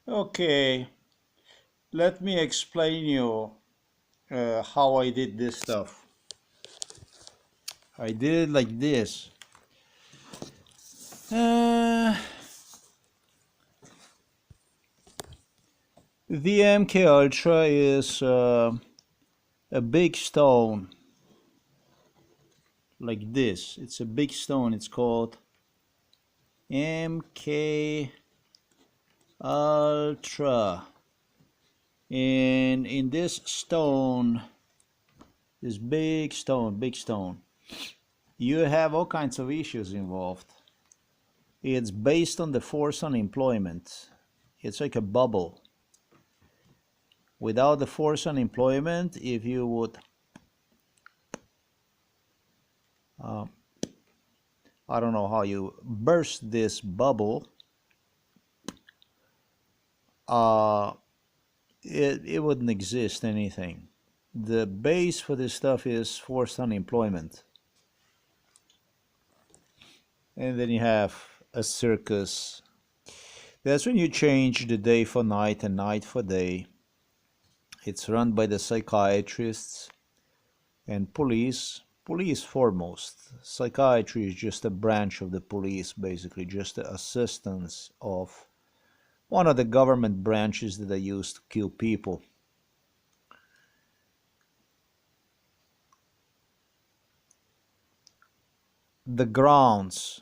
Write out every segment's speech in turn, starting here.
Okay, let me explain you how I did this stuff. I did it like this. Uh, the MK Ultra is a big stone like this. It's a big stone. It's called MK Ultra. And in this stone, this big stone, you have all kinds of issues involved. It's based on the force on employment. It's like a bubble. Without the force on employment, if you would, uh, I don't know how you burst this bubble, uh, it wouldn't exist anything. The base for this stuff is forced unemployment. And then you have a circus. That's when you change the day for night and night for day. It's run by the psychiatrists and police. Police foremost. Psychiatry is just a branch of the police, basically, just the assistance of one of the government branches that are used to kill people. The grounds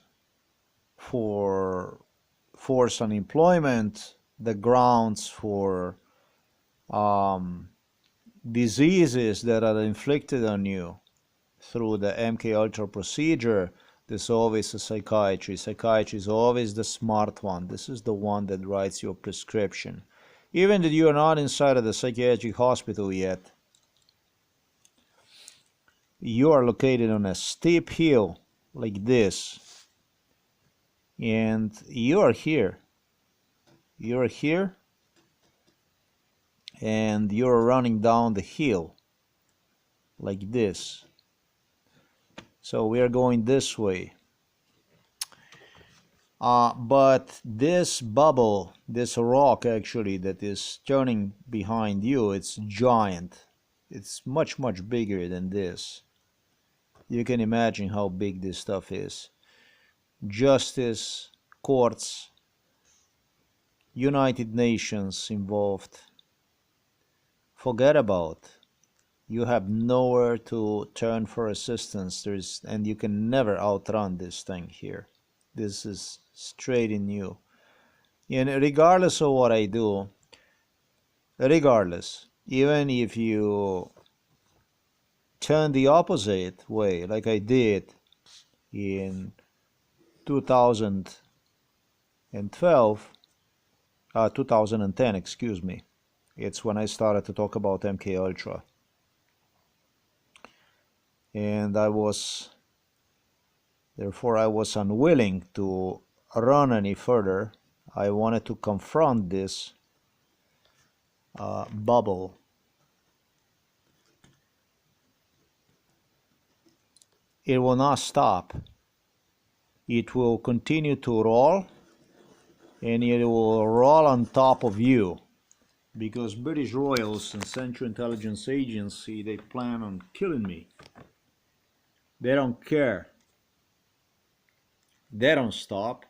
for forced unemployment, the grounds for diseases that are inflicted on you through the MK Ultra procedure, there's always a psychiatry. Psychiatry is always the smart one. This is the one that writes your prescription. Even that you are not inside of the psychiatric hospital yet, you are located on a steep hill like this, and you are here. You are here, and you're running down the hill like this. So we are going this way. But this bubble, this rock actually that is turning behind you, it's giant. It's much, much bigger than this. You can imagine how big this stuff is. Justice, courts, United Nations involved. Forget about. You have nowhere to turn for assistance. And you can never outrun this thing here. This is straight in you. And regardless of what I do, regardless, even if you turn the opposite way, like I did in 2012, 2010, excuse me, it's when I started to talk about MK Ultra. And therefore I was unwilling to run any further. I wanted to confront this bubble. It will not stop. It will continue to roll, and it will roll on top of you, because British royals and Central Intelligence Agency, they plan on killing me. They don't care. They don't stop.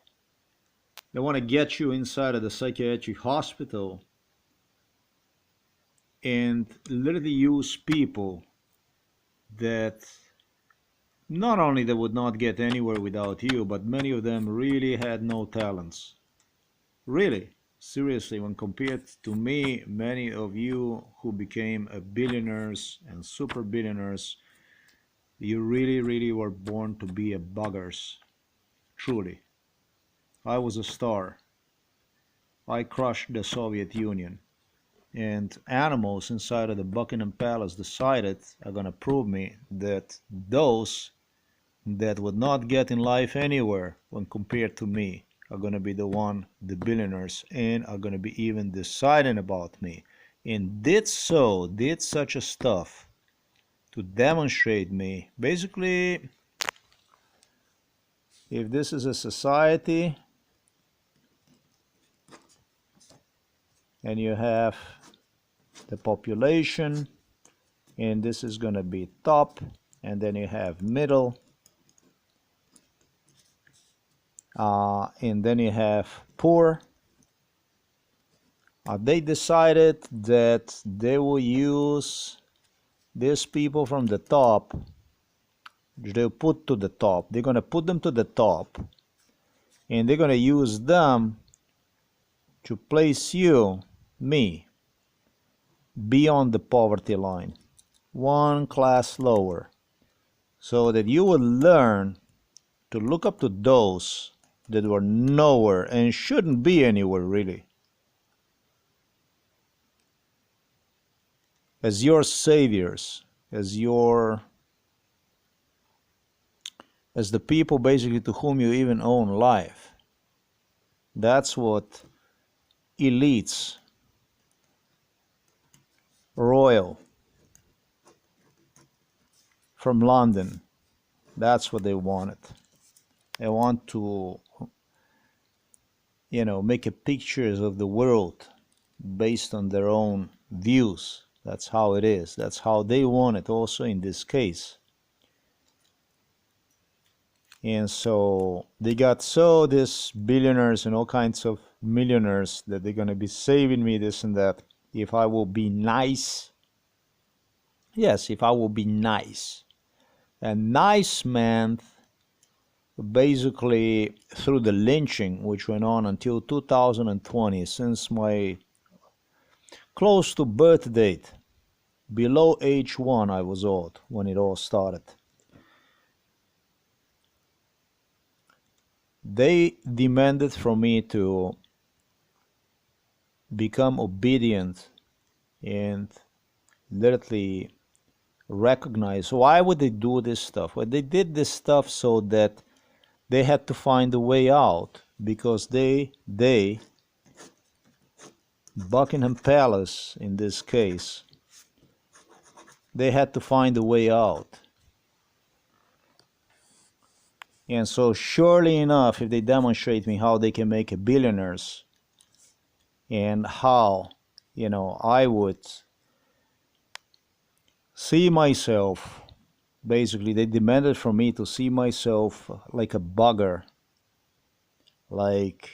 They want to get you inside of the psychiatric hospital and literally use people that not only they would not get anywhere without you, but many of them really had no talents. Really, seriously, when compared to me, many of you who became billionaires and super billionaires, you really, really were born to be a buggers. Truly. I was a star. I crushed the Soviet Union. And animals inside of the Buckingham Palace decided are going to prove me that those that would not get in life anywhere when compared to me are going to be the billionaires, and are going to be even deciding about me. And did such a stuff to demonstrate me. Basically, if this is a society, and you have the population, and this is going to be top, and then you have middle, and then you have poor. They decided that they will use these people from the top. They'll put to the top. They're going to put them to the top, and they're going to use them to place you, me, beyond the poverty line, one class lower, so that you will learn to look up to those that were nowhere and shouldn't be anywhere really, as your saviors, as the people basically to whom you even own life. That's what elites, royal from London, that's what they wanted. They want to, make a pictures of the world based on their own views. That's how it is. That's how they want it also in this case. And so they got these billionaires and all kinds of millionaires that they're going to be saving me this and that if I will be nice. Yes, if I will be nice. And nice meant basically through the lynching which went on until 2020, since my close to birth date, below age 1 I was old when it all started. They demanded from me to become obedient and literally recognize. Why would they do this stuff? Well, they did this stuff so that they had to find a way out, because they Buckingham Palace in this case, they had to find a way out. And so surely enough, if they demonstrate me how they can make a billionaires, and how, I would see myself, basically they demanded from me to see myself like a bugger, like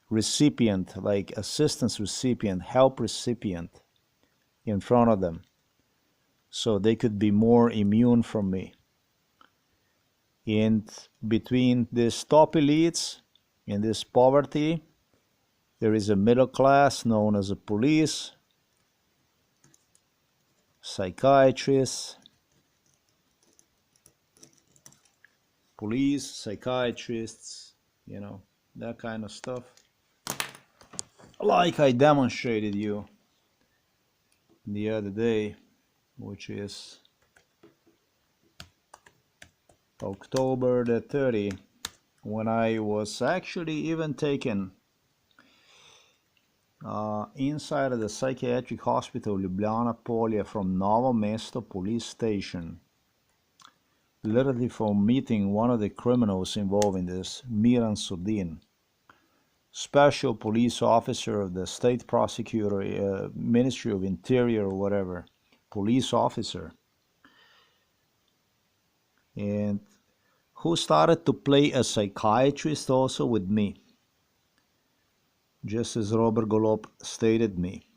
recipient, like assistance recipient, help recipient in front of them, so they could be more immune from me. And between these top elites and this poverty, there is a middle class known as the police, psychiatrists, psychiatrists, that kind of stuff. Like I demonstrated you the other day, which is October the 30th, when I was actually even taken inside of the psychiatric hospital Ljubljana Polje from Novo Mesto police station, literally for meeting one of the criminals involved in this, Miran Sudin, special police officer of the state prosecutor, Ministry of Interior or whatever, police officer, and who started to play a psychiatrist also with me. Just as Robert Golob stated me,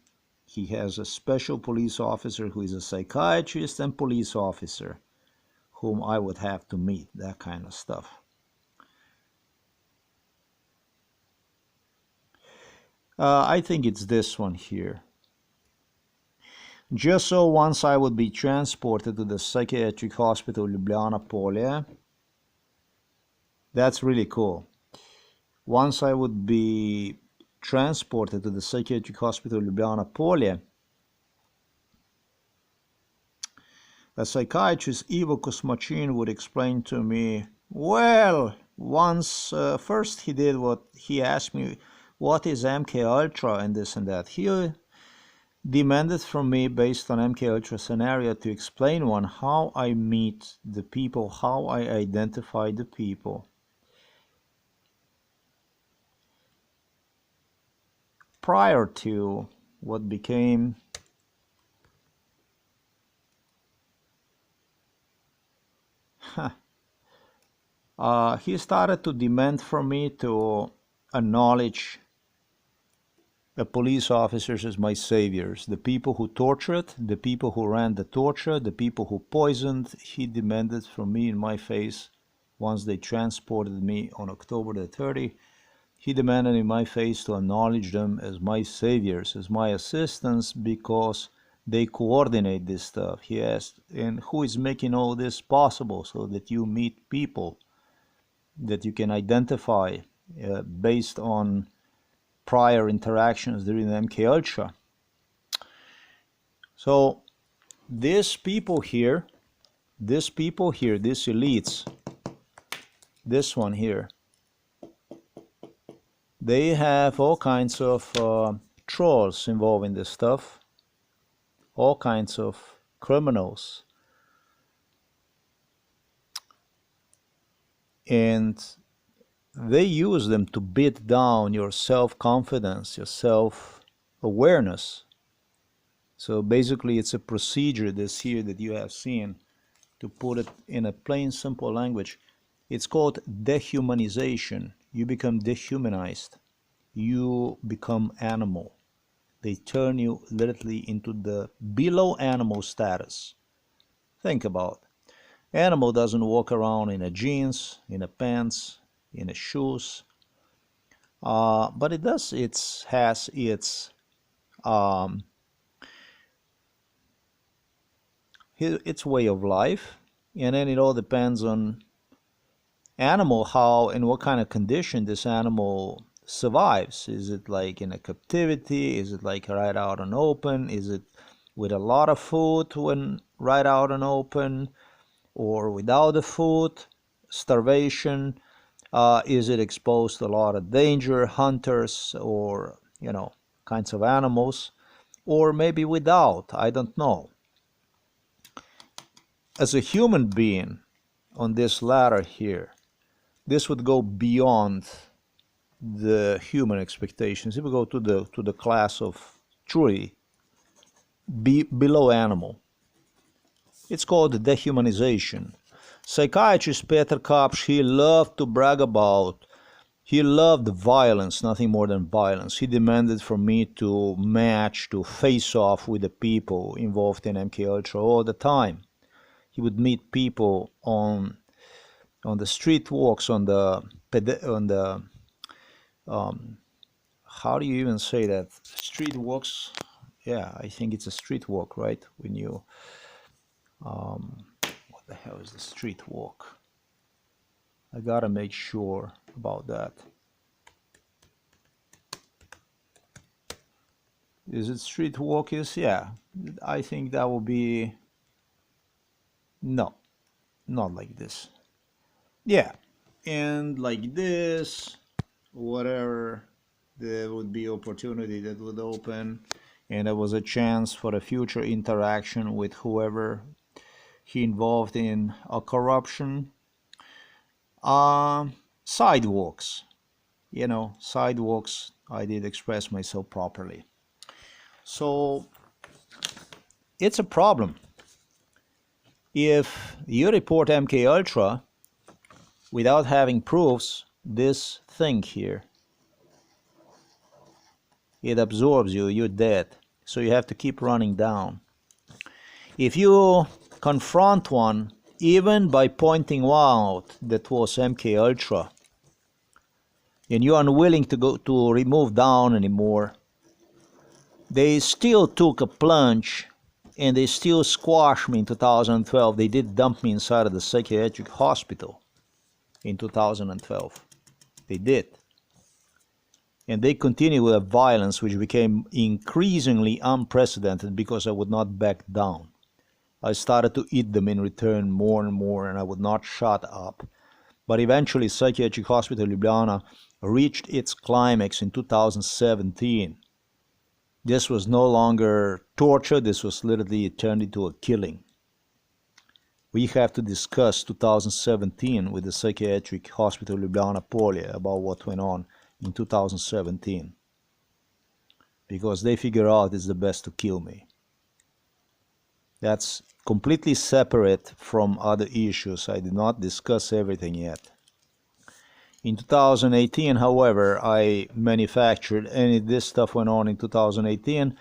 he has a special police officer who is a psychiatrist and police officer whom I would have to meet, that kind of stuff. I think it's this one here. Just so once I would be transported to the psychiatric hospital Ljubljana Polje, that's really cool. Once I would be transported to the psychiatric hospital Ljubljana Polje, a psychiatrist, Ivo Kosmachin, would explain to me, well, once first he did what he asked me, what is MK Ultra and this and that. He demanded from me, based on MK Ultra scenario, to explain one, how I meet the people, how I identify the people. Prior to what became he started to demand from me to acknowledge the police officers as my saviors, the people who tortured, the people who ran the torture, the people who poisoned. He demanded from me in my face, once they transported me on October the 30th, he demanded in my face to acknowledge them as my saviors, as my assistants, because they coordinate this stuff. He asked, and who is making all this possible so that you meet people that you can identify based on prior interactions during the MK Ultra. So these people here, these elites, this one here, they have all kinds of trolls involved in this stuff, all kinds of criminals, and they use them to beat down your self-confidence, your self-awareness. So basically it's a procedure this here that you have seen. To put it in a plain, simple language, it's called dehumanization. You become dehumanized. You become animal. They turn you literally into the below animal status. Think about it. Animal doesn't walk around in a jeans, in a pants, in a shoes, but it does. It has its way of life, and then it all depends on animal, how and what kind of condition this animal survives. Is it like in a captivity? Is it like right out and open? Is it with a lot of food when right out and open, or without the food, starvation? Is it exposed to a lot of danger, hunters, or kinds of animals, or maybe without? I don't know. As a human being on this ladder here, this would go beyond the human expectations. It would go to the class of truly below animal. It's called dehumanization. Psychiatrist Peter Kapsch, he loved to brag about, he loved violence, nothing more than violence. He demanded from me to match, to face off with the people involved in MK Ultra all the time. He would meet people on the street walks, on the how do you even say that? Street walks? Yeah, I think it's a street walk, right? When you what the hell is the street walk? I gotta make sure about that. Is it street walk? Yeah, I think that will be, no, not like this. Yeah, and like this, whatever, there would be opportunity that would open, and there was a chance for a future interaction with whoever he involved in a corruption. Sidewalks, sidewalks, I did express myself properly. So it's a problem. If you report MK Ultra without having proofs, this thing here, it absorbs you, you're dead. So you have to keep running down. If you confront one, even by pointing out that was MK Ultra, and you're unwilling to go to remove down anymore, they still took a plunge and they still squashed me in 2012. They did dump me inside of the psychiatric hospital in 2012. They did. And they continued with a violence which became increasingly unprecedented because I would not back down. I started to eat them in return more and more, and I would not shut up. But eventually Psychiatric Hospital Ljubljana reached its climax in 2017. This was no longer torture, this was literally turned into a killing. We have to discuss 2017 with the Psychiatric Hospital Ljubljana Polje about what went on in 2017. because they figure out it's the best to kill me. That's completely separate from other issues. I did not discuss everything yet. In 2018, however, I manufactured, and this stuff went on in 2018,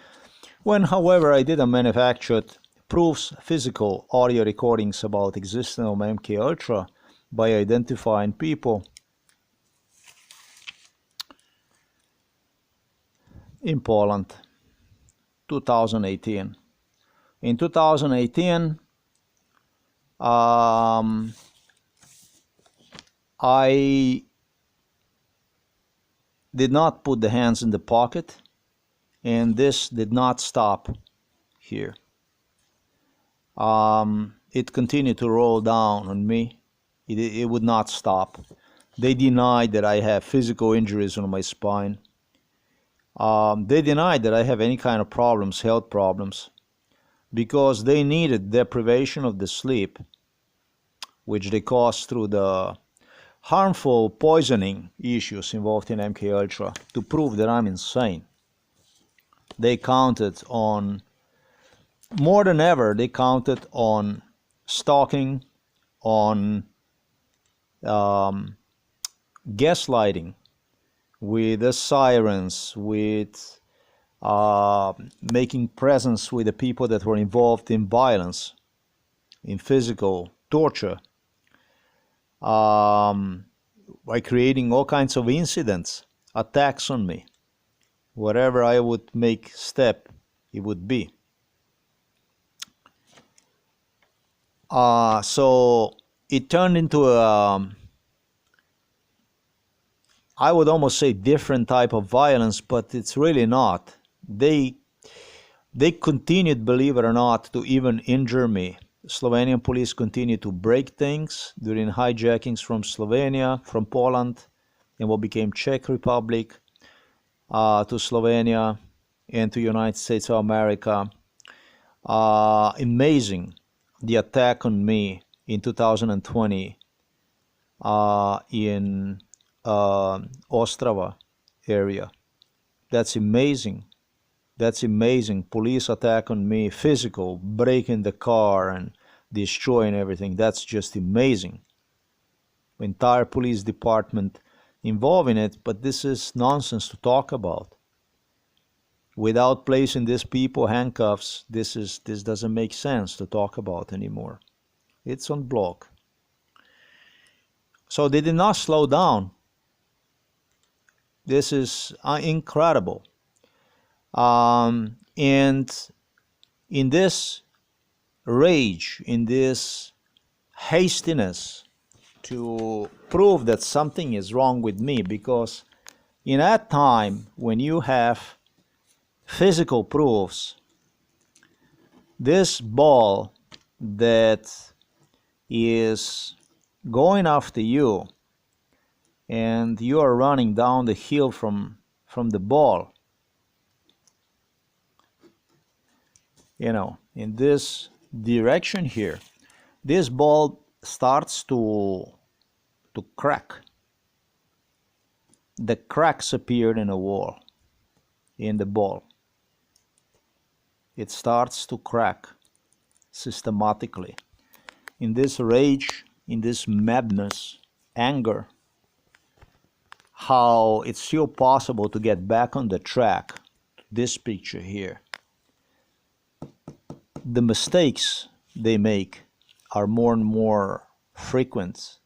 when, however, I did a manufactured proofs physical audio recordings about existence of MKUltra by identifying people in Poland, 2018. In 2018, I did not put the hands in the pocket, and this did not stop here. It continued to roll down on me. It would not stop. They denied that I have physical injuries on my spine. They denied that I have any kind of problems, health problems, because they needed deprivation of the sleep, which they caused through the harmful poisoning issues involved in MKUltra, to prove that I'm insane. They counted on, more than ever, they counted on stalking, on gaslighting, with the sirens, with making presence with the people that were involved in violence, in physical torture, by creating all kinds of incidents, attacks on me. Whatever I would make step, it would be. So it turned into a, I would almost say, different type of violence, but it's really not. They continued, believe it or not, to even injure me. Slovenian police continued to break things during hijackings from Slovenia, from Poland, and what became Czech Republic, to Slovenia and to United States of America. Amazing, the attack on me in 2020 in Ostrava area. That's amazing. That's amazing. Police attack on me, physical, breaking the car and destroying everything. That's just amazing. Entire police department involved in it, but this is nonsense to talk about. Without placing these people handcuffs, this doesn't make sense to talk about anymore. It's on block. So they did not slow down. This is incredible. And in this rage, in this hastiness to prove that something is wrong with me, because in that time when you have physical proofs, this ball that is going after you and you are running down the hill from the ball, you know, in this direction here, this ball starts to crack. The cracks appeared in the wall, in the ball. It starts to crack systematically. In this rage, in this madness, anger, how it's still possible to get back on the track. This picture here. The mistakes they make are more and more frequent.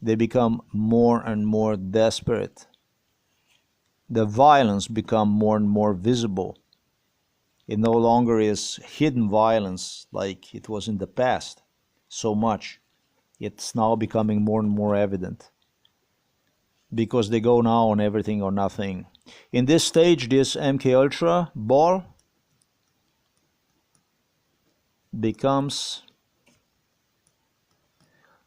They become more and more desperate. The violence becomes more and more visible. It no longer is hidden violence like it was in the past so much. It's now becoming more and more evident, because they go now on everything or nothing. In this stage, this MKUltra ball becomes,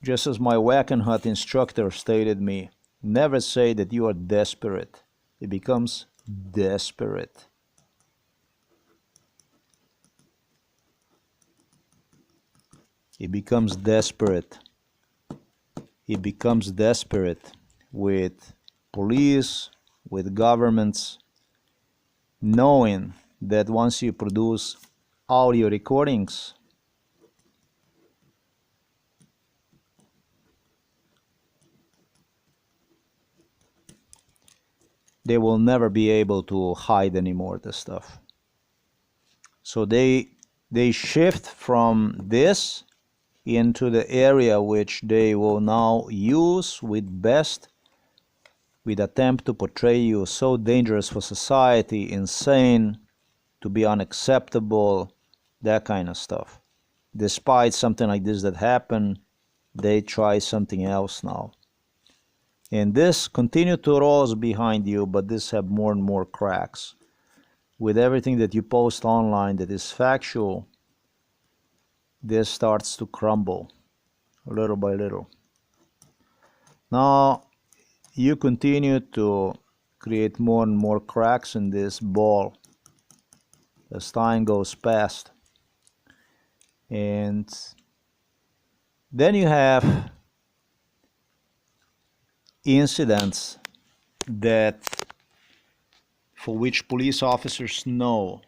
just as my Wackenhut instructor stated me, never say that you are desperate. It becomes desperate. It becomes desperate. It becomes desperate with police, with governments, knowing that once you produce audio recordings, they will never be able to hide anymore the stuff. So they shift from this into the area which they will now use with best, with attempt to portray you so dangerous for society, insane, to be unacceptable, that kind of stuff. Despite something like this that happened, they try something else now. And this continue to rose behind you, but this have more and more cracks. With everything that you post online that is factual, this starts to crumble little by little. Now you continue to create more and more cracks in this ball as time goes past. And then you have incidents that for which police officers know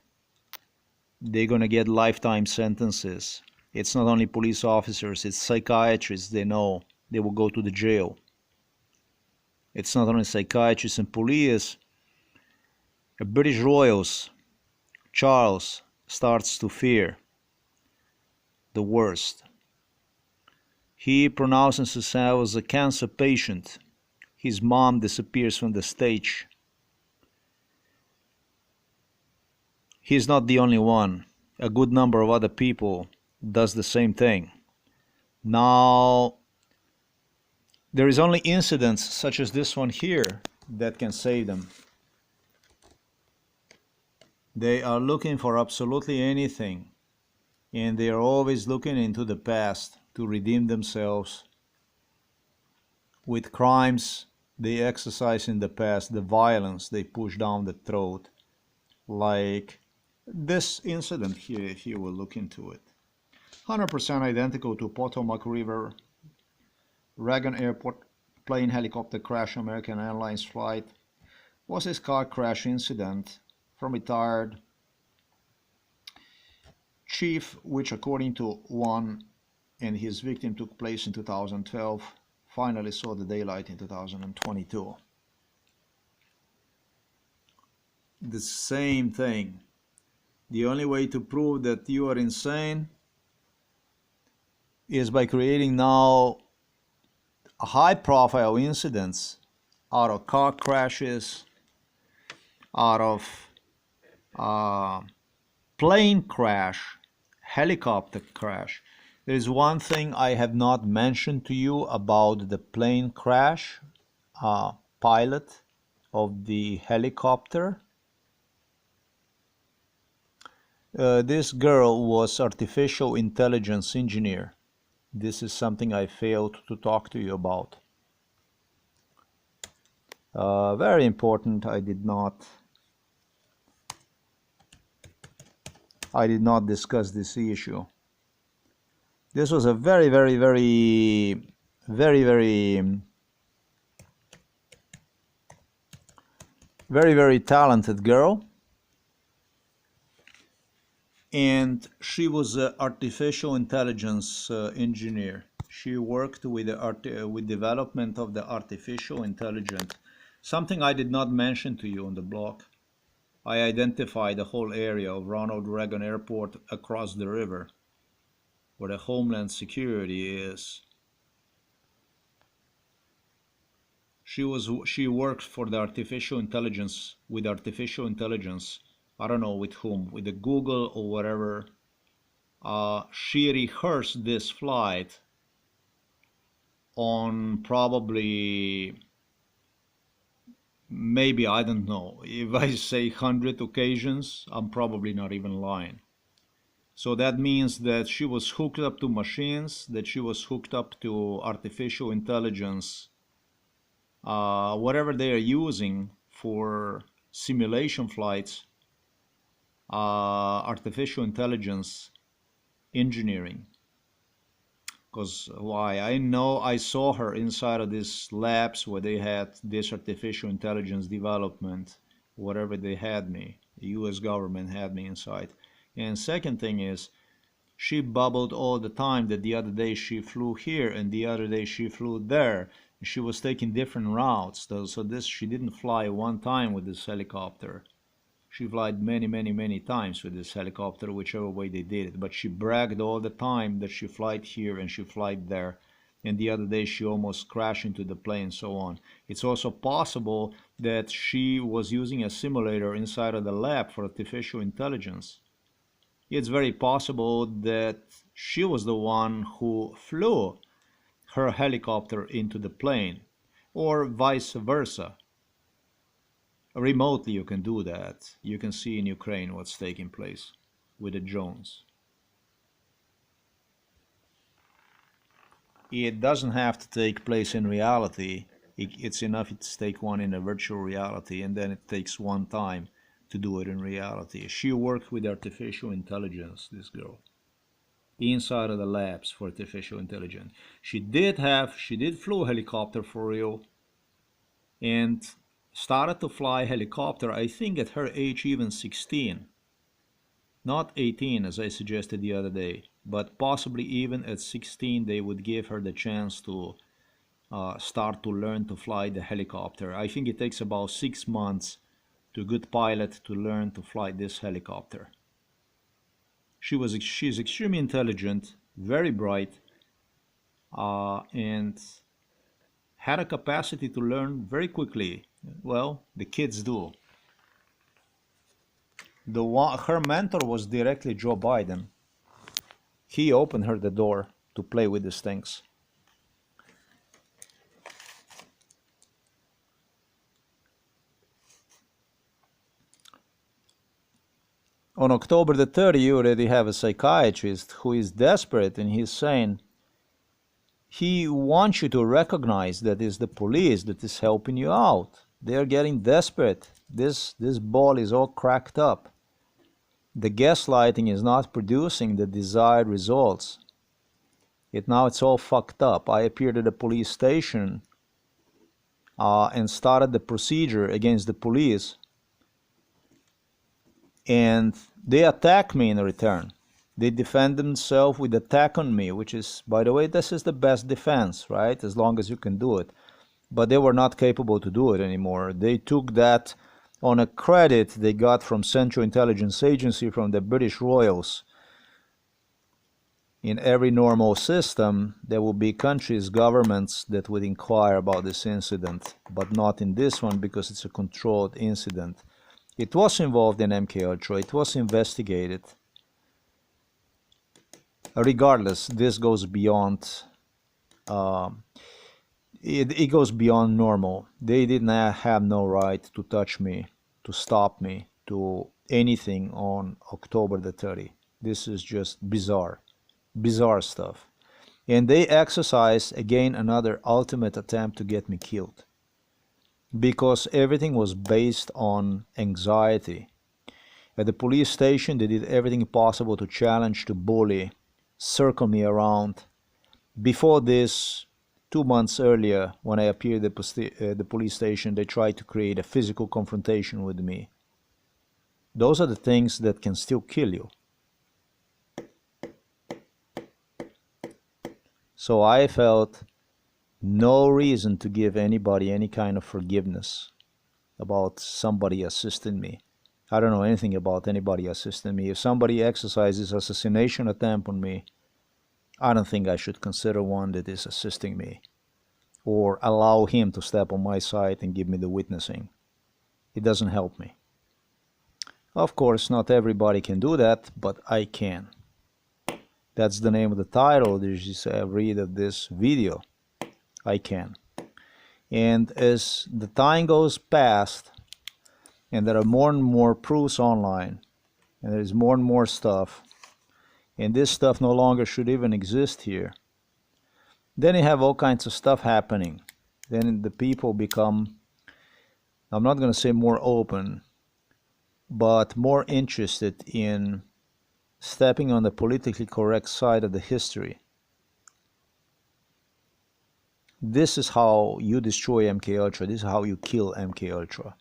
they're gonna get lifetime sentences. It's not only police officers, it's psychiatrists. They know they will go to the jail. It's not only psychiatrists and police. A British Royals, Charles, starts to fear the worst. He pronounces himself as a cancer patient. His mom disappears from the stage. He's not the only one. A good number of other people does the same thing. Now, there is only incidents such as this one here that can save them. They are looking for absolutely anything, and they are always looking into the past to redeem themselves with crimes they exercise in the past, the violence they push down the throat, like this incident here, if you will look into it. 100% identical to Potomac River, Reagan Airport plane helicopter crash, American Airlines flight, was this car crash incident from retired chief, which according to one and his victim took place in 2012, finally saw the daylight in 2022. The same thing. The only way to prove that you are insane is by creating now high-profile incidents out of car crashes, out of plane crash, helicopter crash. There is one thing I have not mentioned to you about the plane crash, pilot of the helicopter. This girl was artificial intelligence engineer. This is something I failed to talk to you about. Very important. I did not discuss this issue. This was a very talented girl, and she was an artificial intelligence engineer. She worked with with development of the artificial intelligence, something I did not mention to you on the blog. I identified the whole area of Ronald Reagan Airport across the river, where the Homeland Security is. She worked for the artificial intelligence, with artificial intelligence. I don't know with whom, with the Google or whatever. She rehearsed this flight on probably, maybe, I don't know, if I say 100 occasions, I'm probably not even lying. So that means that she was hooked up to machines, that she was hooked up to artificial intelligence, whatever they are using for simulation flights, artificial intelligence engineering. Because why? I know I saw her inside of these labs where they had this artificial intelligence development, whatever they had me. The US government had me inside. And second thing is, she bubbled all the time that the other day she flew here and the other day she flew there. She was taking different routes. So this, she didn't fly one time with this helicopter. She flied many times with this helicopter, whichever way they did it. But she bragged all the time that she flight here and she flight there. And the other day she almost crashed into the plane and so on. It's also possible that she was using a simulator inside of the lab for artificial intelligence. It's very possible that she was the one who flew her helicopter into the plane, or vice versa. Remotely you can do that. You can see in Ukraine what's taking place with the drones. It doesn't have to take place in reality. It's enough to take one in a virtual reality, and then it takes one time to do it in reality. She worked with artificial intelligence, this girl, inside of the labs for artificial intelligence. She did flew a helicopter for real, and started to fly helicopter, I think at her age even 16. Not 18 as I suggested the other day, but possibly even at 16 they would give her the chance to start to learn to fly the helicopter. I think it takes about 6 months to a good pilot to learn to fly this helicopter. She's extremely intelligent, very bright, and had a capacity to learn very quickly. Well, the kids do. Her mentor was directly Joe Biden. He opened her the door to play with these things. On October the 30th, you already have a psychiatrist who is desperate, and he's saying he wants you to recognize that it's the police that is helping you out. They are getting desperate. This ball is all cracked up. The gaslighting is not producing the desired results. Now it's all fucked up. I appeared at a police station and started the procedure against the police, and they attack me in return. They defend themselves with attack on me, which is, by the way, this is the best defense, right? As long as you can do it. But they were not capable to do it anymore. They took that on a credit they got from Central Intelligence Agency, from the British Royals. In every normal system, there will be countries, governments that would inquire about this incident, but not in this one because it's a controlled incident. It was involved in MKUltra. It was investigated. Regardless, this goes beyond. It goes beyond normal. They did not have no right to touch me, to stop me, to anything on October the 30th. This is just bizarre stuff. And they exercised again another ultimate attempt to get me killed, because everything was based on anxiety. At the police station, they did everything possible to challenge, to bully, circle me around. Before this, 2 months earlier, when I appeared at the police station, they tried to create a physical confrontation with me. Those are the things that can still kill you. So I felt no reason to give anybody any kind of forgiveness about somebody assisting me. I don't know anything about anybody assisting me. If somebody exercises assassination attempt on me, I don't think I should consider one that is assisting me or allow him to step on my side and give me the witnessing. It doesn't help me. Of course, not everybody can do that, but I can. That's the name of the title. There's just a read of this video. I can. And as the time goes past, and there are more and more proofs online, and there's more and more stuff, and this stuff no longer should even exist here, then you have all kinds of stuff happening. Then the people become, I'm not going to say more open, but more interested in stepping on the politically correct side of the history. This is how you destroy MKUltra. This is how you kill MKUltra.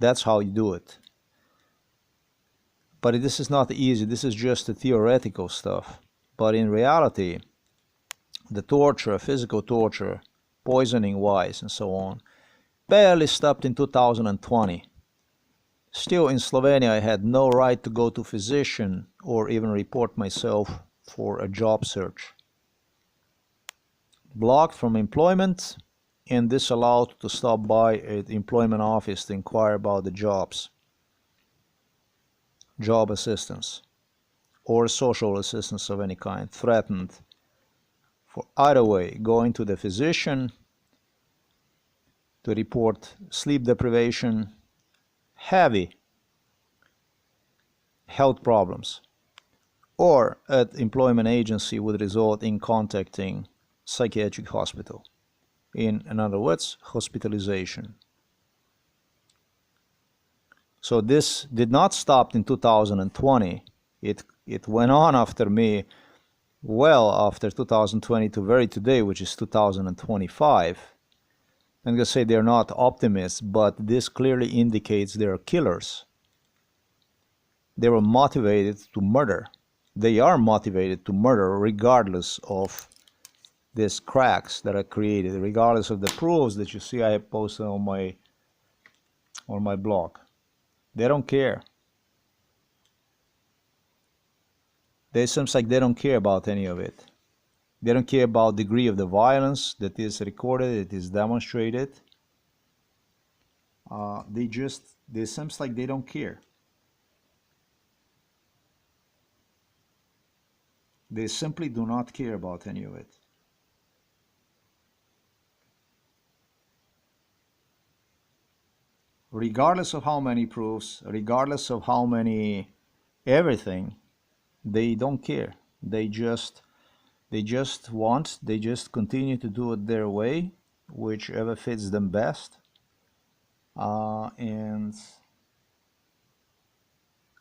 That's how you do it. But this is not easy. This is just the theoretical stuff. But in reality, the torture, physical torture, poisoning wise and so on, barely stopped in 2020. Still in Slovenia I had no right to go to physician or even report myself for a job search. Blocked from employment and disallowed to stop by at the employment office to inquire about the jobs, job assistance or social assistance of any kind. Threatened for either way, going to the physician to report sleep deprivation, heavy health problems, or at employment agency would result in contacting psychiatric hospital. In other words, hospitalization. So this did not stop in 2020. It went on after me, well after 2020 to very today, which is 2025. I'm going to say they're not optimists, but this clearly indicates they're killers. They were motivated to murder. They are motivated to murder regardless of these cracks that are created, regardless of the proofs that you see I have posted on my blog. They don't care. It seems like they don't care about any of it. They don't care about the degree of the violence that is recorded, it is demonstrated. It seems like they don't care. They simply do not care about any of it. Regardless of how many proofs, regardless of how many everything, they don't care. They just continue to do it their way, whichever fits them best. And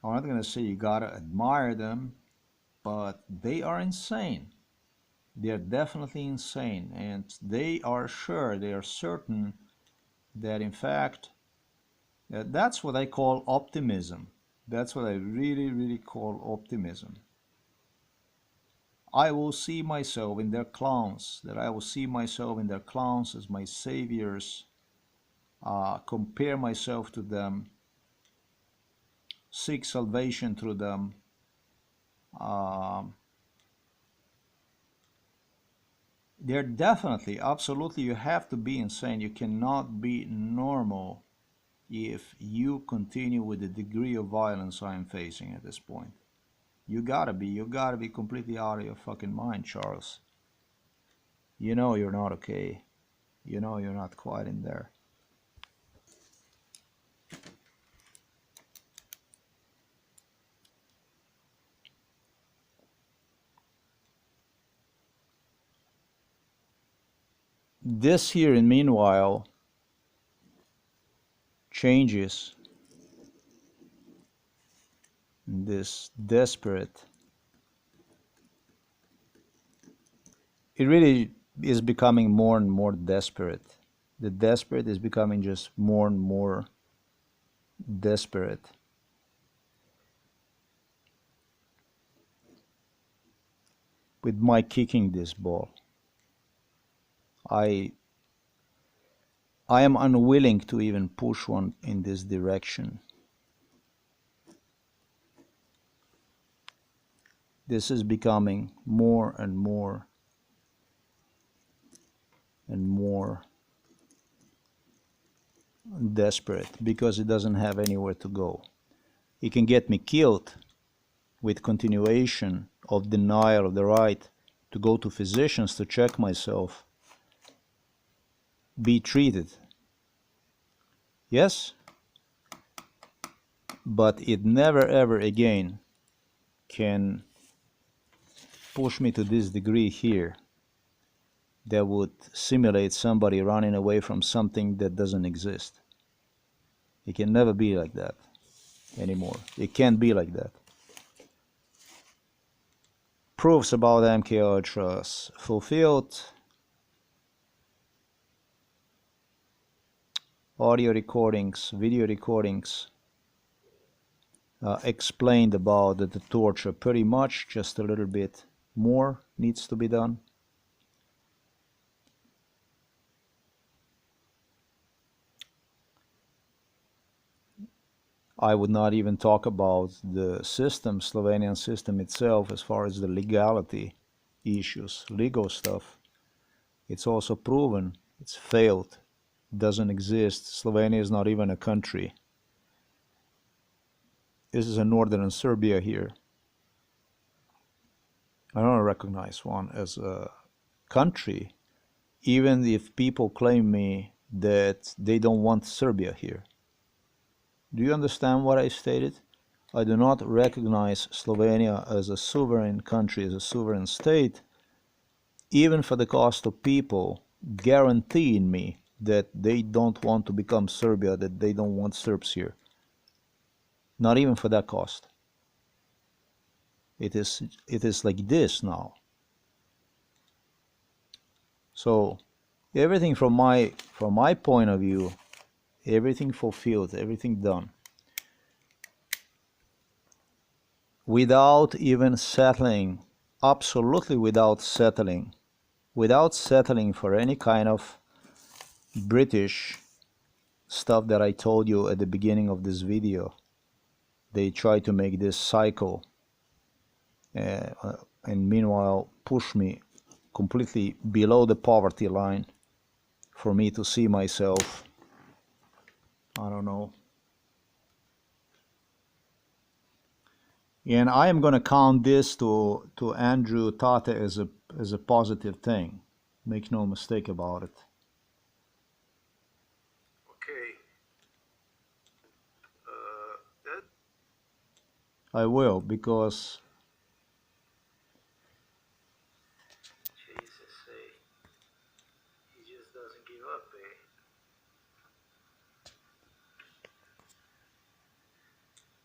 I'm not gonna say you gotta admire them, but they are insane. They are definitely insane, and they are certain that in fact, that's what I call optimism. That's what I really call optimism. I will see myself in their clowns, that I will see myself in their clowns as my saviors, compare myself to them, seek salvation through them. They're definitely, absolutely, you have to be insane. You cannot be normal if you continue with the degree of violence I am facing at this point. You gotta be completely out of your fucking mind, Charles. You know you're not okay. You know you're not quite in there. This here, in meanwhile, changes this desperate. It really is becoming more and more desperate. The desperate is becoming just more and more desperate. With my kicking this ball, I am unwilling to even push one in this direction. This is becoming more and more and more desperate because it doesn't have anywhere to go. It can get me killed with continuation of denial of the right to go to physicians to check myself, be treated. Yes, but it never ever again can push me to this degree here that would simulate somebody running away from something that doesn't exist. It can never be like that anymore. It can't be like that. Proofs about MK Ultras fulfilled. audio recordings, video recordings explained about the torture pretty much. Just a little bit more needs to be done. I would not even talk about the system, Slovenian system itself, as far as the legality issues, legal stuff. It's also proven, it's failed, doesn't exist. Slovenia is not even a country. This is a northern Serbia here. I don't recognize one as a country, even if people claim me that they don't want Serbia here. Do you understand what I stated? I do not recognize Slovenia as a sovereign country, as a sovereign state, even for the cost of people guaranteeing me that they don't want to become Serbia, that they don't want Serbs here. Not even for that cost. It is like this now. So everything from my point of view, everything fulfilled, everything done, without even settling, absolutely without settling for any kind of British stuff that I told you at the beginning of this video. They try to make this cycle and meanwhile push me completely below the poverty line for me to see myself, I don't know. And I am going to count this to Andrew Tate as a positive thing. Make no mistake about it. Okay. I will, because Jesus, he just doesn't give up,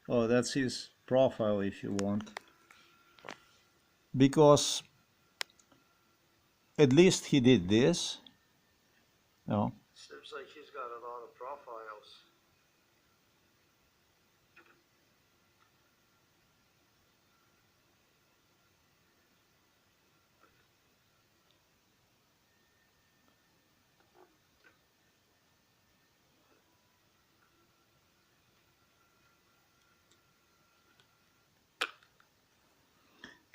oh, that's his profile if you want. Because at least he did this. No. Seems like he's got a lot of profiles.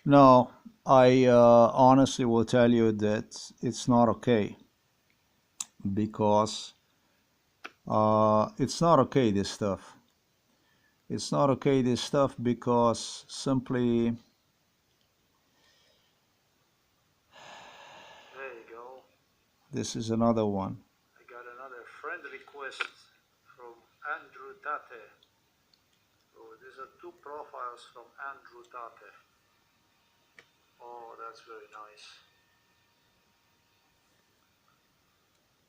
No, I honestly will tell you that it's not okay, because it's not okay, this stuff. It's not okay, this stuff, because simply... There you go. This is another one. I got another friend request from Andrew Tate. So these are two profiles from Andrew Tate. Oh, that's very nice.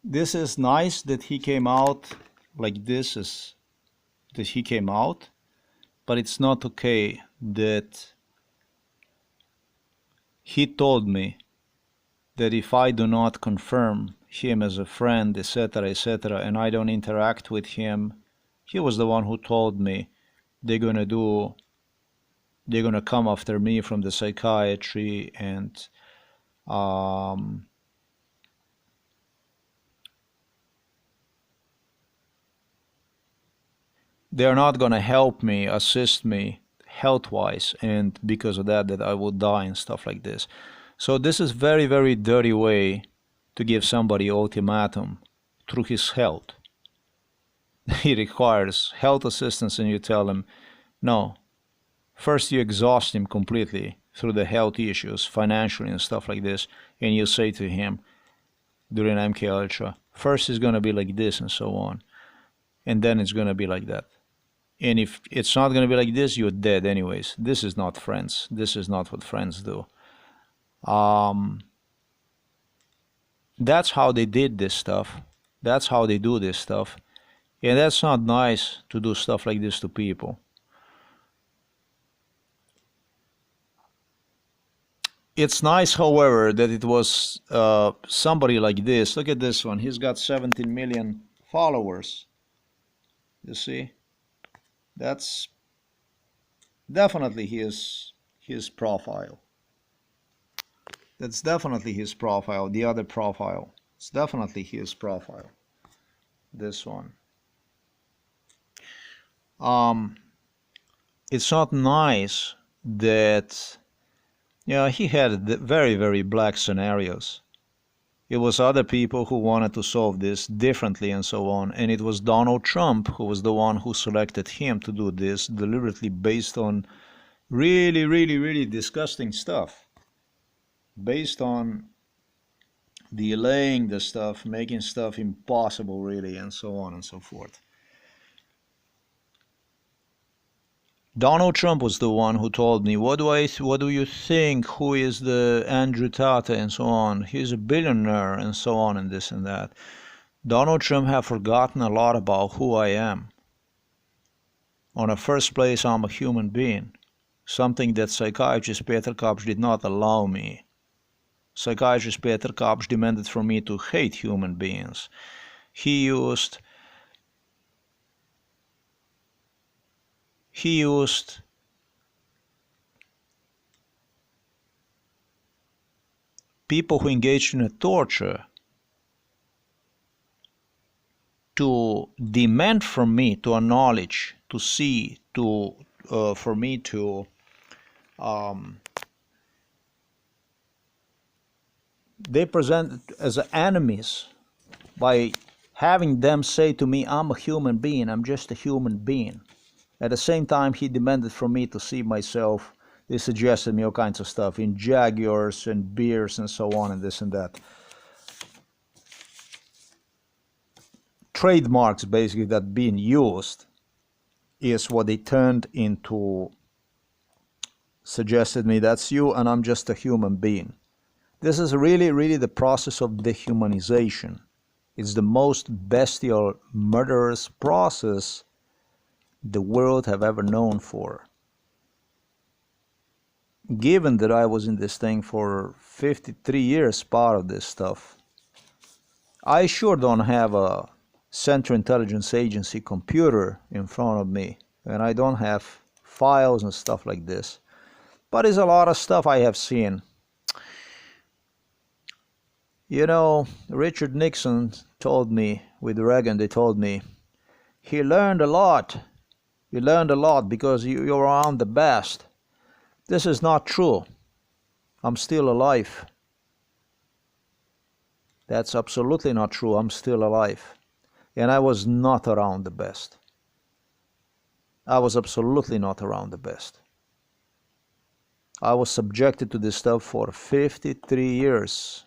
This is nice that he came out like this, is that he came out, but it's not okay that he told me that if I do not confirm him as a friend, etc., etc., and I don't interact with him, he was the one who told me they're gonna come after me from the psychiatry, and they're not gonna help me, assist me health-wise, and because of that I would die and stuff like this. So this is very, very dirty way to give somebody ultimatum through his health. He requires health assistance, and you tell him no. First you exhaust him completely through the health issues, financially and stuff like this, and you say to him during MK Ultra, first it's gonna be like this and so on, and then it's gonna be like that. And if it's not gonna be like this, you're dead anyways. This is not friends. This is not what friends do. That's how they did this stuff. That's how they do this stuff. And that's not nice to do stuff like this to people. It's nice, however, that it was somebody like this. Look at this one. He's got 17 million followers. You see, that's definitely his profile. That's definitely his profile. The other profile, it's definitely his profile. This one. It's not nice that, yeah, he had very, very black scenarios. It was other people who wanted to solve this differently and so on, and it was Donald Trump who was the one who selected him to do this deliberately based on really, really, really disgusting stuff. Based on delaying the stuff, making stuff impossible really, and so on and so forth. Donald Trump was the one who told me, what do you think, who is the Andrew Tate and so on, he's a billionaire and so on and this and that. Donald Trump have forgotten a lot about who I am. On the first place, I'm a human being, something that psychiatrist Peter Kapsch did not allow me. Psychiatrist Peter Kapsch demanded from me to hate human beings. He used people who engaged in a torture to demand from me to acknowledge, to see, for me to they present as enemies by having them say to me, I'm a human being, I'm just a human being. At the same time, he demanded from me to see myself. They suggested me all kinds of stuff in Jaguars and beers and so on and this and that. Trademarks basically that being used is what they turned into, suggested me, that's you and I'm just a human being. This is really, really the process of dehumanization. It's the most bestial, murderous process the world have ever known for. Given that I was in this thing for 53 years, part of this stuff, I sure don't have a Central Intelligence Agency computer in front of me, and I don't have files and stuff like this. But it's a lot of stuff I have seen. You know, Richard Nixon told me, with Reagan, they told me, he learned a lot. You learned a lot because you're around the best. This is not true. I'm still alive. That's absolutely not true. I'm still alive. And I was not around the best. I was absolutely not around the best. I was subjected to this stuff for 53 years.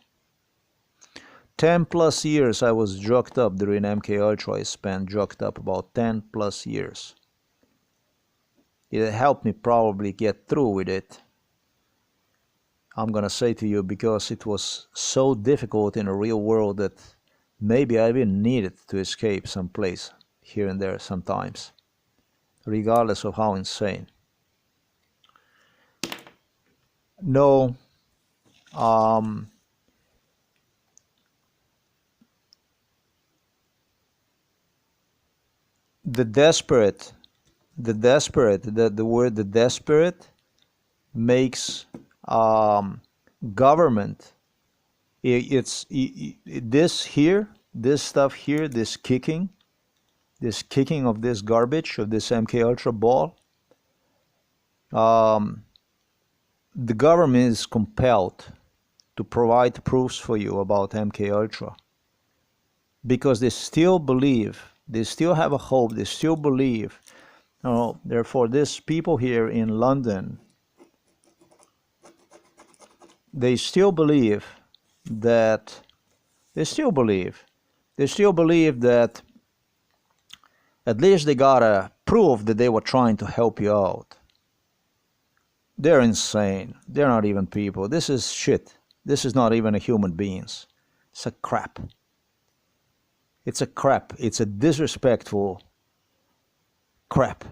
10 plus years I was drugged up during MK Ultra. I spent drugged up about 10 plus years. It helped me probably get through with it. I'm gonna say to you, because it was so difficult in the real world that maybe I even needed to escape someplace here and there sometimes, regardless of how insane. No, the word the desperate makes government. This here, this stuff here, this kicking of this garbage, of this MK Ultra ball, the government is compelled to provide proofs for you about MK Ultra because they still believe, they still have a hope, they still believe. Therefore, these people here in London, they still believe that at least they got a proof that they were trying to help you out. They're insane. They're not even people. This is shit. This is not even a human beings. It's a crap. It's a crap. It's a disrespectful crap.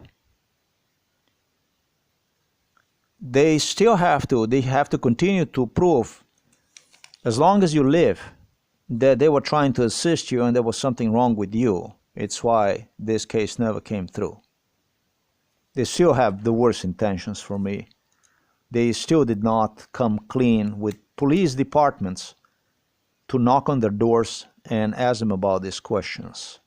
They still have to continue to prove, as long as you live, that they were trying to assist you and there was something wrong with you. It's why this case never came through. They still have the worst intentions for me. They still did not come clean with police departments to knock on their doors and ask them about these questions,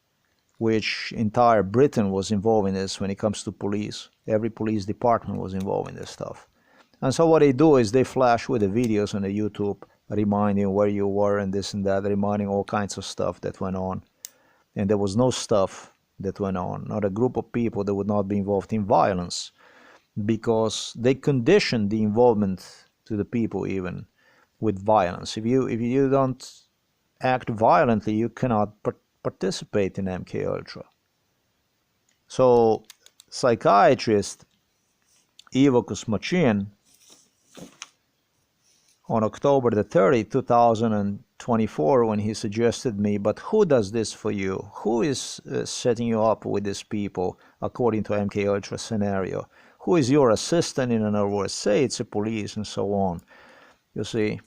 which entire Britain was involved in this when it comes to police. Every police department was involved in this stuff. And so what they do is they flash with the videos on the YouTube, reminding where you were and this and that, reminding all kinds of stuff that went on. And there was no stuff that went on, not a group of people that would not be involved in violence, because they conditioned the involvement to the people even with violence. If you don't act violently, you cannot participate in MK Ultra. So psychiatrist Ivo Kusmachian on October the 30th, 2024, when he suggested me, but who does this for you? Who is setting you up with these people according to MK Ultra scenario? Who is your assistant, in other words? Say it's a police and so on. You see,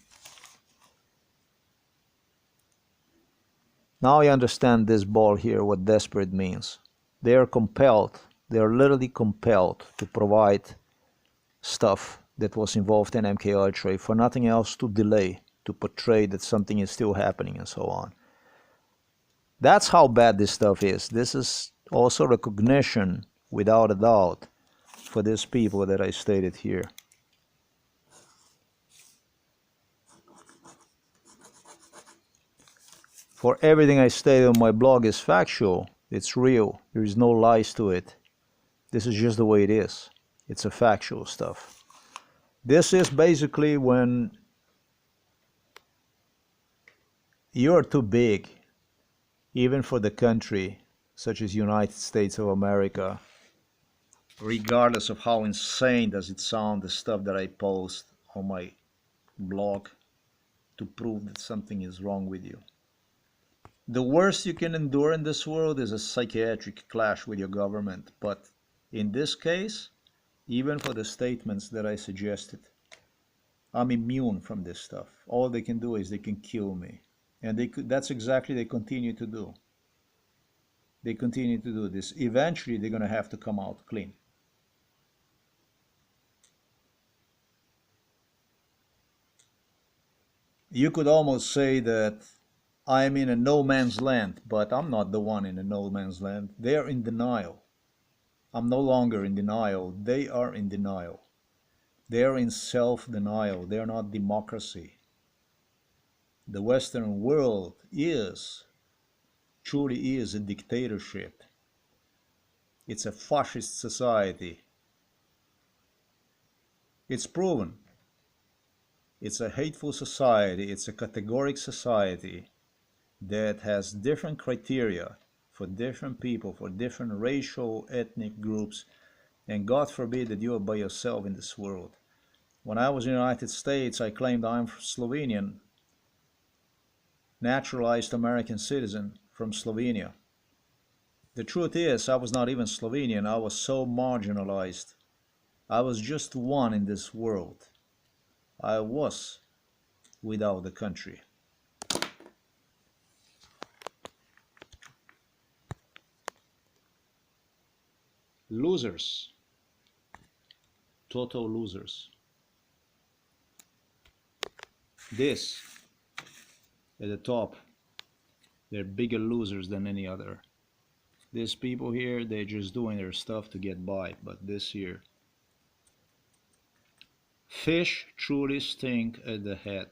now you understand this ball here, what desperate means. They are compelled, they are literally compelled to provide stuff that was involved in MK Ultra, for nothing else, to delay, to portray that something is still happening and so on. That's how bad this stuff is. This is also recognition, without a doubt, for these people that I stated here. For everything I stated on my blog is factual. It's real. There is no lies to it. This is just the way it is. It's a factual stuff. This is basically when you're too big, even for the country such as United States of America, regardless of how insane does it sound, the stuff that I post on my blog to prove that something is wrong with you. The worst you can endure in this world is a psychiatric clash with your government. But in this case, even for the statements that I suggested, I'm immune from this stuff. All they can do is they can kill me. And that's exactly they continue to do. They continue to do this. Eventually, they're going to have to come out clean. You could almost say that I'm in a no man's land, but I'm not the one in a no man's land. They're in denial. I'm no longer in denial. They are in denial. They're in self-denial. They're not democracy. The Western world truly is a dictatorship. It's a fascist society. It's proven. It's a hateful society. It's a categoric society that has different criteria for different people, for different racial, ethnic groups, and God forbid that you are by yourself in this world. When I was in the United States, I claimed I'm Slovenian, naturalized American citizen from Slovenia. The truth is, I was not even Slovenian. I was so marginalized. I was just one in this world. I was without the country. Losers. Total losers. This, at the top, they're bigger losers than any other. These people here, they're just doing their stuff to get by, but this here, fish truly stink at the head.